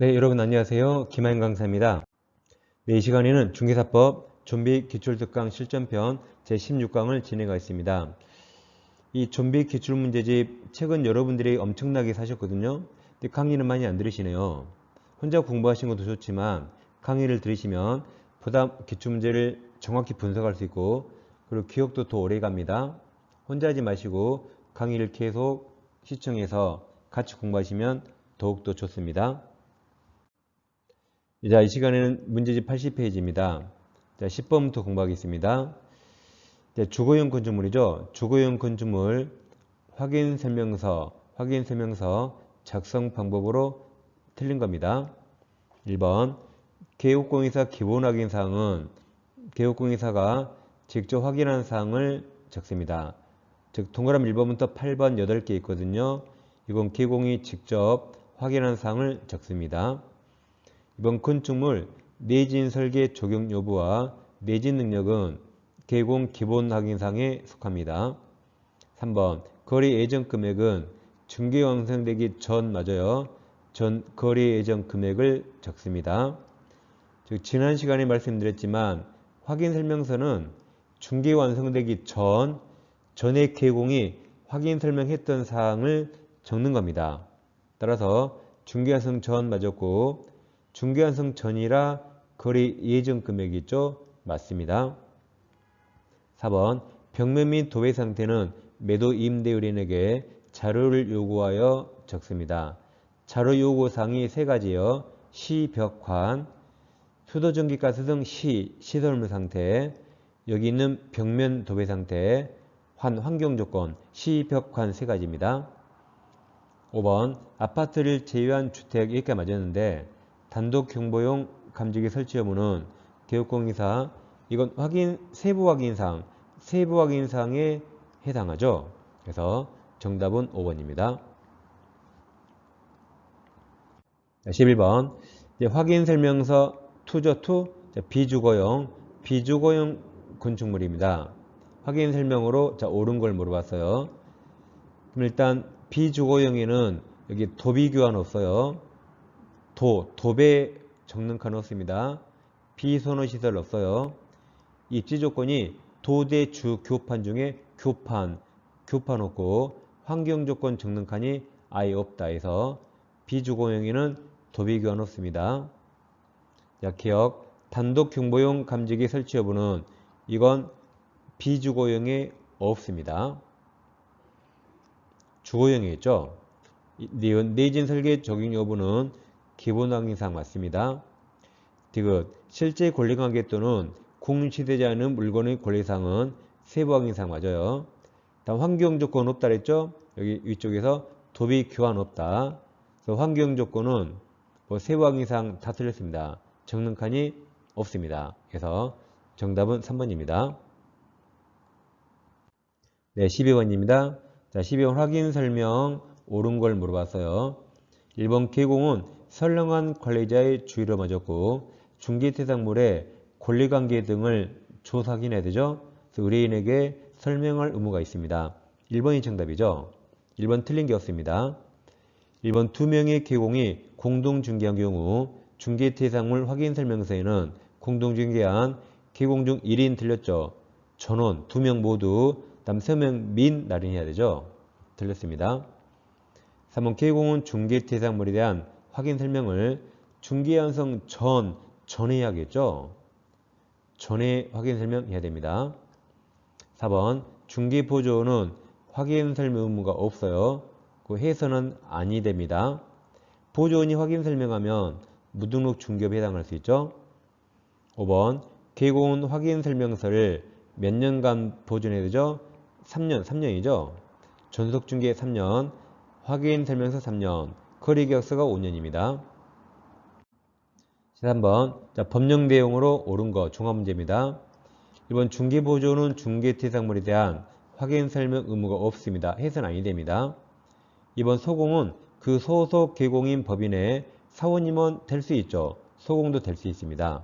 네, 여러분 안녕하세요. 김하인 강사입니다. 네, 이 시간에는 중개사법 좀비 기출특강 실전편 제16강을 진행하겠습니다. 이 좀비 기출문제집 책은 여러분들이 엄청나게 사셨거든요. 근데 강의는 많이 안 들으시네요. 혼자 공부하시는 것도 좋지만 강의를 들으시면 보다 기출문제를 정확히 분석할 수 있고 그리고 기억도 더 오래 갑니다. 혼자 하지 마시고 강의를 계속 시청해서 같이 공부하시면 더욱더 좋습니다. 자, 이 시간에는 문제집 80페이지입니다. 자, 10번부터 공부하겠습니다. 자, 주거용 건축물이죠. 주거용 건축물 확인 설명서 작성 방법으로 틀린 겁니다. 1번 개국공인사 기본 확인 사항은 개국공인사가 직접 확인한 사항을 적습니다. 즉 동그라미 1번부터 8번 8개 있거든요. 이건 개공이 직접 확인한 사항을 적습니다. 이번 건축물 내진 설계 적용 여부와 내진 능력은 개공 기본 확인사항에 속합니다. 3번 거래 예정 금액은 중개 완성되기 전 맞아요. 전 거래 예정 금액을 적습니다. 즉 지난 시간에 말씀드렸지만 확인 설명서는 중개 완성되기 전에 개공이 확인 설명했던 사항을 적는 겁니다. 따라서 중개 완성 전 맞았고 중개 완성 전이라 거래 예정 금액이 있죠? 맞습니다. 4번 벽면 및 도배 상태는 매도 임대인에게 자료를 요구하여 적습니다. 자료 요구사항이 3가지요. 시, 벽환, 수도, 전기, 가스 등 시설물 상태, 여기 있는 벽면 도배 상태, 환경조건, 시, 벽환 3가지입니다. 5번 아파트를 제외한 주택 이렇게 맞았는데 단독 경보용 감지기 설치 여부는 개국공인사 이건 세부 확인사항에 해당하죠. 그래서 정답은 5번입니다. 11번 확인 설명서 투죠. 비주거용 건축물입니다. 확인 설명으로 옳은 걸 물어봤어요. 그럼 일단 비주거용에는 여기 도비교환 없어요. 도배 적는 칸 없습니다. 비선호시설 없어요. 입지 조건이 도대주 교판 중에 교판 없고 환경조건 적는 칸이 아예 없다 해서 비주거용에는 도비교환 없습니다. 자, 기억 단독 경보용 감지기 설치 여부는 이건 비주거용에 없습니다. 주거용에 있죠. 내진 설계 적용 여부는 기본 확인사항 맞습니다. 디귿 실제 권리관계 또는 공시되지 않은 물건의 권리사항은 세부 확인사항 맞아요. 다음 환경조건 없다 그랬죠. 여기 위쪽에서 도비 교환 없다. 그래서 환경조건은 세부 확인사항 다 틀렸습니다. 적는 칸이 없습니다. 그래서 정답은 3번입니다. 네, 12번입니다. 자, 12번 확인 설명 옳은 걸 물어봤어요. 1번 개공은 선량한 관리자의 주의를 맞았고 중개대상물의 권리관계 등을 조사 확인해야 되죠. 그래서 의뢰인에게 설명할 의무가 있습니다. 1번이 정답이죠. 1번 틀린 게 없습니다. 1번 2명의 개공이 공동중개한 경우 중개대상물 확인설명서에는 공동중개한 개공 중 1인 틀렸죠. 전원 2명 모두 다음 3명 민 나린해야 되죠. 틀렸습니다. 3번 개공은 중개대상물에 대한 확인 설명을 중개 완성 전에 해야겠죠. 전에 확인 설명해야 됩니다. 4번 중개 보조는 확인 설명 의무가 없어요. 그 해서는 아니 됩니다. 보조원이 확인 설명하면 무등록 중개업에 해당할 수 있죠. 5번 개공은 확인 설명서를 몇 년간 보존해야 되죠? 3년이죠. 전속중개 3년, 확인 설명서 3년, 거래계약서가 5년입니다. 3번 법령 내용으로 옳은 거 종합문제입니다. 1번 중개보조는 중개대상물에 대한 확인 설명 의무가 없습니다. 해서는 아니 됩니다. 2번 소공은 그 소속 개공인 법인의 사원임원 될 수 있죠. 소공도 될 수 있습니다.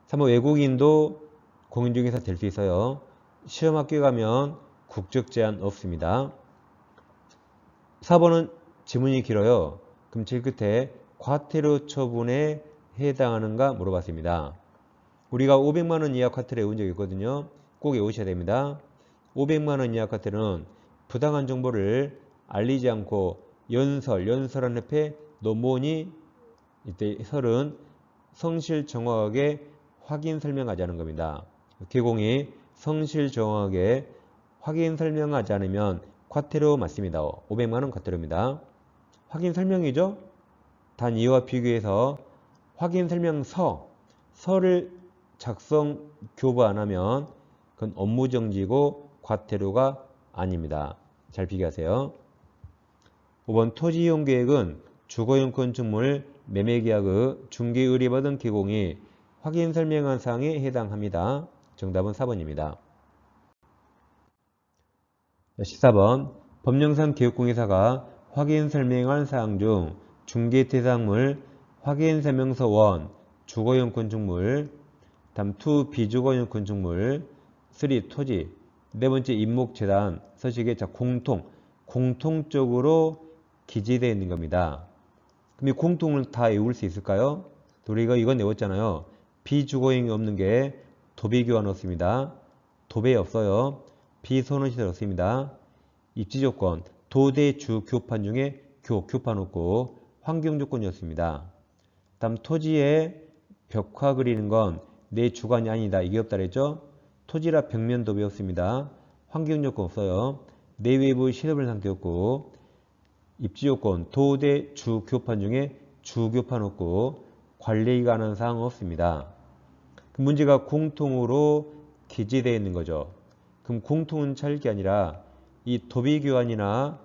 3번 외국인도 공인중개사 될 수 있어요. 시험학교 가면 국적 제한 없습니다. 4번은 지문이 길어요. 그럼 제일 끝에 과태료 처분에 해당하는가 물어봤습니다. 우리가 500만 원 이하 과태료 외운 적이 있거든요. 꼭 외우셔야 됩니다. 500만 원 이하 과태료는 부당한 정보를 알리지 않고 연설한 옆에 논문이 이때 설은 성실 정확하게 확인 설명하지 않은 겁니다. 개공이 성실 정확하게 확인 설명하지 않으면 과태료 맞습니다. 500만 원 과태료입니다. 확인 설명이죠. 단 이와 비교해서 확인 설명서를 작성 교부 안 하면 그건 업무 정지고 과태료가 아닙니다. 잘 비교하세요. 5번 토지 이용 계획은 주거용 건축물 매매 계약의 중개 의뢰받은 개공이 확인 설명한 사항에 해당합니다. 정답은 4번입니다. 14번 법령상 기획공예사가 확인 설명한 사항 중 중개 대상물 확인 설명서 1 주거용 건축물, 다음 2 비주거용 건축물, 3 토지, 네 번째 임목재단 서식에 공통적으로 기재되어 있는 겁니다. 그럼 이 공통을 다 외울 수 있을까요? 우리가 이건 외웠잖아요. 비주거용이 없는 게 도배교환 없습니다. 도배 없어요. 비선호시설 없습니다. 입지조건 도대주 교판 중에 교판 없고 환경조건이었습니다. 다음 토지에 벽화 그리는 건 내 주관이 아니다. 이게 없다 그랬죠? 토지라 벽면 도배 없습니다. 환경조건 없어요. 내외부 시설물 상태 없고 입지조건 도대주 교판 중에 주교판 없고 관리가 하는 사항 없습니다. 그 문제가 공통으로 기재되어 있는 거죠. 그럼 공통은 찾을 게 아니라 이 도비교환이나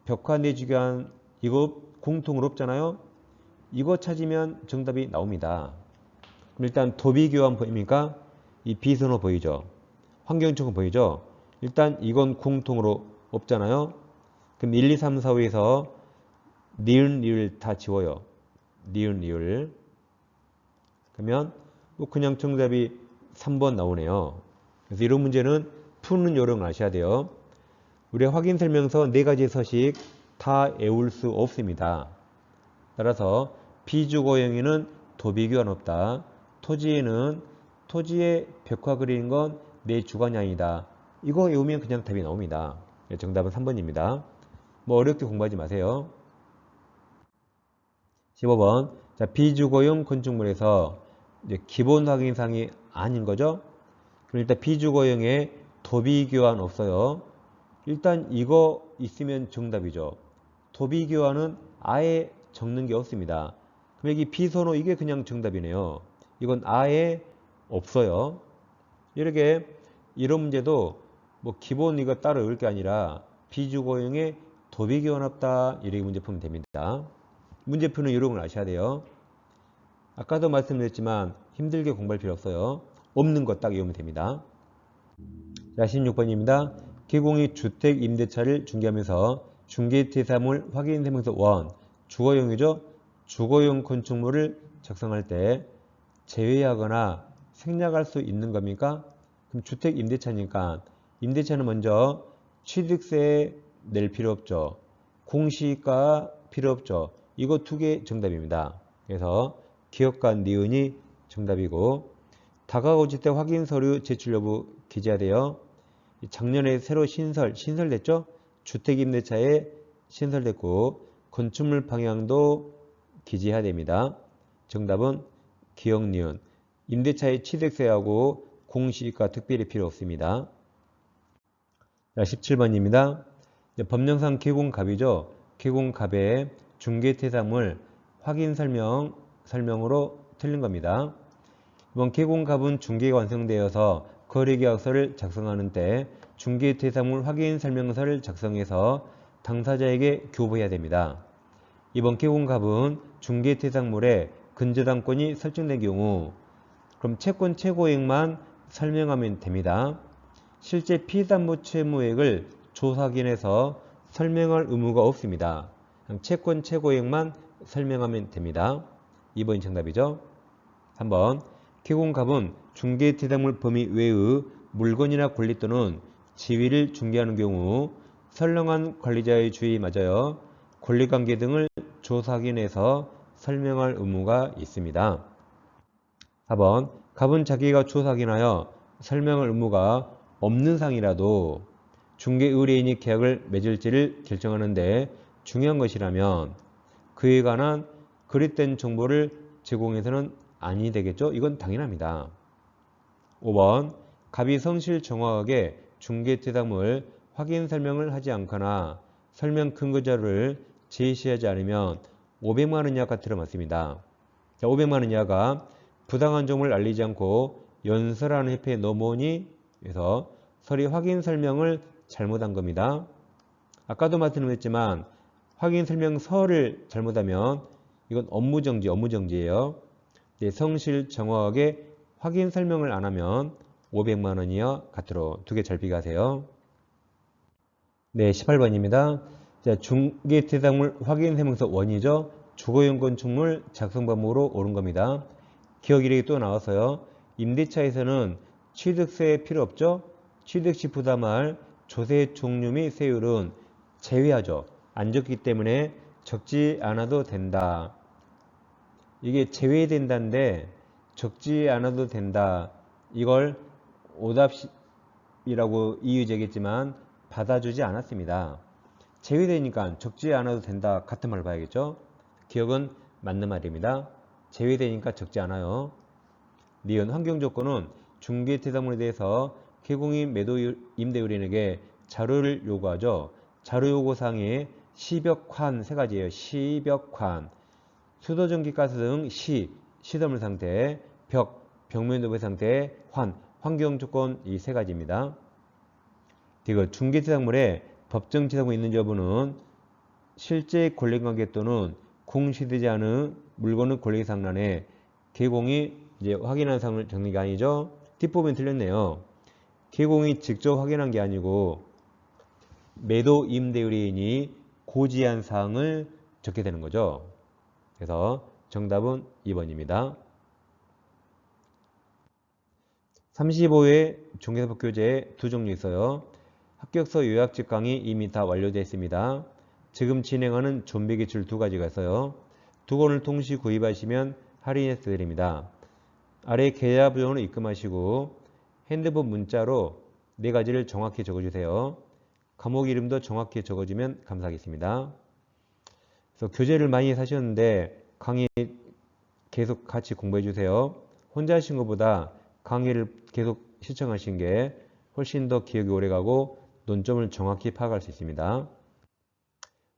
벽화 내주교환 이거 공통으로 없잖아요. 이거 찾으면 정답이 나옵니다. 그럼 일단 도비교환 보입니까? 이 비선호 보이죠? 환경조건 보이죠? 일단 이건 공통으로 없잖아요. 그럼 1, 2, 3, 4, 5에서 니은, 리을 다 지워요. 니은, 리을. 그러면 그냥 정답이 3번 나오네요. 그래서 이런 문제는 푸는 요령을 아셔야 돼요. 우리 확인 설명서 4가지 서식 다 외울 수 없습니다. 따라서 비주거용에는 도비교환 없다. 토지에는 토지에 벽화 그리는 건 내 주관이 아니다. 이거 외우면 그냥 답이 나옵니다. 정답은 3번입니다. 뭐 어렵게 공부하지 마세요. 15번 자, 비주거용 건축물에서 이제 기본 확인사항이 아닌 거죠. 그럼 일단 비주거용에 도비교환 없어요. 일단 이거 있으면 정답이죠. 도비교환은 아예 적는 게 없습니다. 그럼 여기 비선호 이게 그냥 정답이네요. 이건 아예 없어요. 이렇게 이런 문제도 뭐 기본 이거 따로 외울 게 아니라 비주거용에 도비교환 없다 이렇게 문제 풀면 됩니다. 문제 푸는 요령을 아셔야 돼요. 아까도 말씀드렸지만 힘들게 공부할 필요 없어요. 없는 거 딱 외우면 됩니다. 자, 16번입니다. 개공이 주택 임대차를 중개하면서 중개대상물 확인 설명서 1 주거용이죠. 주거용 건축물을 작성할 때 제외하거나 생략할 수 있는 겁니까? 그럼 주택 임대차니까 임대차는 먼저 취득세 낼 필요 없죠. 공시가 필요 없죠. 이거 2개 정답입니다. 그래서 기억과 니은이 정답이고 다가구 주택 확인 서류 제출 여부 기재해야 돼요. 작년에 새로 신설됐죠? 주택 임대차에 신설됐고 건축물 방향도 기재해야 됩니다. 정답은 기억 니은. 임대차의 취득세하고 공시가 특별히 필요 없습니다. 자, 17번입니다. 법령상 개공갑이죠. 개공갑의 중개대상물 확인 설명으로 틀린 겁니다. 이번 개공갑은 중개가 완성되어서 거래계약서를 작성하는 때 중개대상물 확인 설명서를 작성해서 당사자에게 교부해야 됩니다. 이번 개공갑은 중개대상물에 근저당권이 설정된 경우 그럼 채권 최고액만 설명하면 됩니다. 실제 피담보 채무액을 조사 확인해서 설명할 의무가 없습니다. 채권 최고액만 설명하면 됩니다. 2번이 정답이죠. 3번 개공갑은 중개대상물 범위 외의 물건이나 권리 또는 지위를 중개하는 경우 선량한 관리자의 주의 맞아요. 권리관계 등을 조사 확인해서 설명할 의무가 있습니다. 4번 갑은 자기가 주어서 확인하여 설명할 의무가 없는 상이라도 중개의뢰인이 계약을 맺을지를 결정하는데 중요한 것이라면 그에 관한 그릇된 정보를 제공해서는 아니 되겠죠? 이건 당연합니다. 5번 갑이 성실 정확하게 중개대상물 확인 설명을 하지 않거나 설명 근거 자료를 제시하지 않으면 500만 원 이하가 들어맞습니다. 500만 원 이하가 부당한 점을 알리지 않고 연설하는 협회에 넘어오니 그래서 서류 확인 설명을 잘못한 겁니다. 아까도 말씀드렸지만 확인 설명서를 잘못하면 이건 업무정지예요. 네, 성실 정확하게 확인 설명을 안 하면 500만 원 이하 갓으로 두 개 잘 비교하세요. 네, 18번입니다. 자, 중개대상물 확인 설명서 원이죠. 주거용건축물 작성 방법으로 옳은 겁니다. 기억 이력이 또 나와서요. 임대차에서는 취득세 필요 없죠. 취득 시 부담할 조세 종류 및 세율은 제외하죠. 안 적기 때문에 적지 않아도 된다. 이게 제외된다인데 적지 않아도 된다. 이걸 오답이라고 이유 제기했지만 받아주지 않았습니다. 제외되니까 적지 않아도 된다. 같은 말 봐야겠죠. 기억은 맞는 말입니다. 제외되니까 적지 않아요. 니은 환경조건은 중개대상물에 대해서 개공인 매도 임대의뢰인에게 자료를 요구하죠. 자료 요구사항이 시벽환 세 가지예요. 시벽환, 수도전기가스 등 시설물 상태, 벽면 도배 상태, 환경조건 이 세 가지입니다. 그리고 중개대상물에 법정지상무 있는 여부는 실제 권리관계 또는 공시되지 않은 물건의 권리상란에 개공이 이제 확인한 사항을 적는 게 아니죠. 뒷부분이 틀렸네요. 개공이 직접 확인한 게 아니고 매도 임대의뢰인이 고지한 사항을 적게 되는 거죠. 그래서 정답은 2번입니다. 35회 중개사법 교재 두 종류 있어요. 합격서 요약집 강의 이미 다 완료되어 있습니다. 지금 진행하는 좀비 기출 두 가지가 있어요. 두 권을 동시 구입하시면 할인해서 드립니다. 아래 계좌번호를 입금하시고 핸드폰 문자로 네 가지를 정확히 적어주세요. 과목 이름도 정확히 적어주면 감사하겠습니다. 그래서 교재를 많이 사셨는데 강의 계속 같이 공부해 주세요. 혼자 하신 것보다 강의를 계속 시청하신 게 훨씬 더 기억이 오래가고 논점을 정확히 파악할 수 있습니다.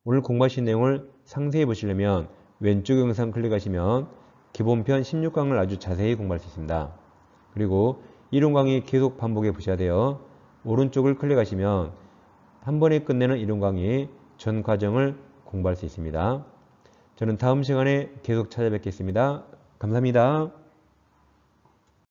오늘 공부하신 내용을 상세히 보시려면 왼쪽 영상 클릭하시면 기본편 16강을 아주 자세히 공부할 수 있습니다. 그리고 이론 강의 계속 반복해 보셔야 돼요. 오른쪽을 클릭하시면 한 번에 끝내는 이론 강의 전 과정을 공부할 수 있습니다. 저는 다음 시간에 계속 찾아뵙겠습니다. 감사합니다.